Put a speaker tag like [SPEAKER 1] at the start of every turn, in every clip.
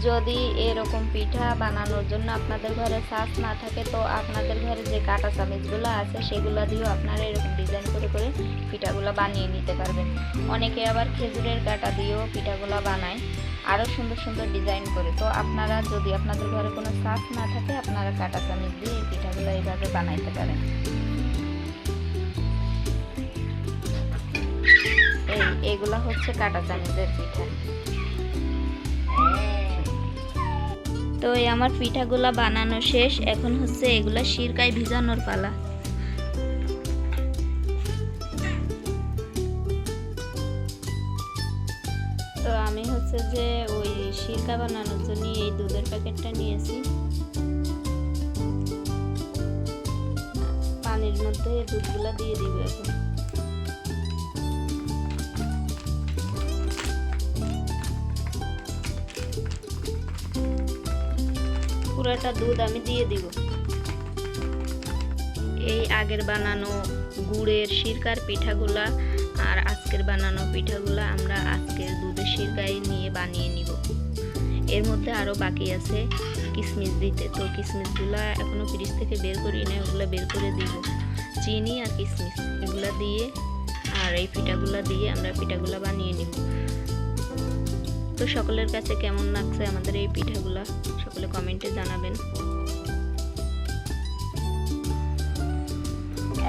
[SPEAKER 1] যদি এরকম পিঠা বানানোর জন্য আপনাদের ঘরে ছাঁচ না থাকে, তো আপনাদের ঘরে যে কাঁটা চামচগুলো আছে সেগুলো দিয়েও আপনারা এরকম ডিজাইন করে করে পিঠাগুলো বানিয়ে নিতে পারবেন। অনেকে আবার খেজুরের কাঁটা দিয়েও পিঠাগুলো বানায় আরও সুন্দর সুন্দর ডিজাইন করে। তো আপনারা যদি আপনাদের ঘরে কোনো ছাঁচ না থাকে, আপনারা কাঁটা চামচ দিয়ে এই পিঠাগুলো এইভাবে বানাইতে পারেন। এগুলা হচ্ছে কাঁটা চামচের পিঠা। তো এই আমার পিঠাগুলা বানানো শেষ, এখন হচ্ছে এগুলা সিরকায় ভিজানোর পালা। তো আমি হচ্ছে যে ওই সিরকা বানানোর জন্য এই দুধের প্যাকেটটা নিয়েছি। পানির মধ্যে দুধগুলা দিয়ে দিব এখন। পুরোটা দুধ আমি দিয়ে দিব। এই আগের বানানো গুড়ের সিরকার পিঠাগুলা আর আজকের বানানো পিঠাগুলা আমরা আজকের দুধের সিরকায় নিয়ে বানিয়ে নিব। এর মধ্যে আরও বাকি আছে কিশমিশ দিতে, তো কিশমিশগুলা এখনো ফ্রিজ থেকে বের করি না, ওগুলো বের করে দিব। চিনি আর কিশমিশ এগুলা দিয়ে আর এই পিঠাগুলা দিয়ে আমরা পিঠাগুলা বানিয়ে নিব। তো সকলের কাছে কেমন লাগছে আমাদের এই পিঠাগুলা সকলে কমেন্টে জানাবেন।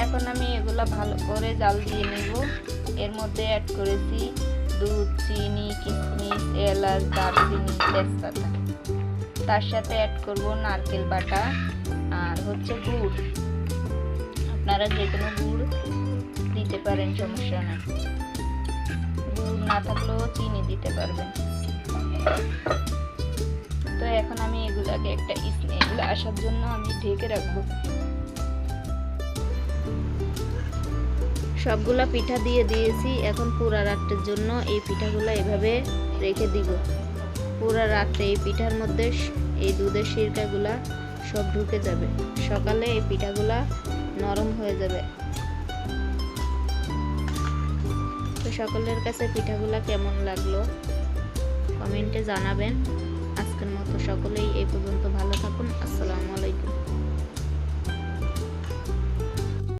[SPEAKER 1] এখন আমি এগুলা ভালো করে জাল দিয়ে নেব। এর মধ্যে অ্যাড করেছি দুধ, চিনি, কিশমিশ, এলাচ, দারচিনি, তেজপাতা। তার সাথে অ্যাড করব নারকেল বাটা আর হচ্ছে গুড়। আপনারা যে কোনো গুড় দিতে পারেন, সমস্যা নাই। গুড় না থাকলেও চিনি দিতে পারবেন। তো এখন আমি এগুলাকে একটা স্মেল আসার জন্য আমি ঢেকে রাখবো। সবগুলা পিঠা দিয়ে দিয়েছি। এখন পুরা রাত্রের জন্য এই পিঠাগুলা এভাবে রেখে দিব। পুরা রাত্রে এই পিঠার মধ্যে এই দুধের সিরকাগুলা সব ঢুকে যাবে। সকালে এই পিঠাগুলা নরম হয়ে যাবে। তো সকলের কাছে পিঠাগুলা কেমন লাগলো কমেন্টে জানাবেন। আজকের মতো সকলেই এই পর্যন্ত ভালো থাকুন। আসসালামু আলাইকুম।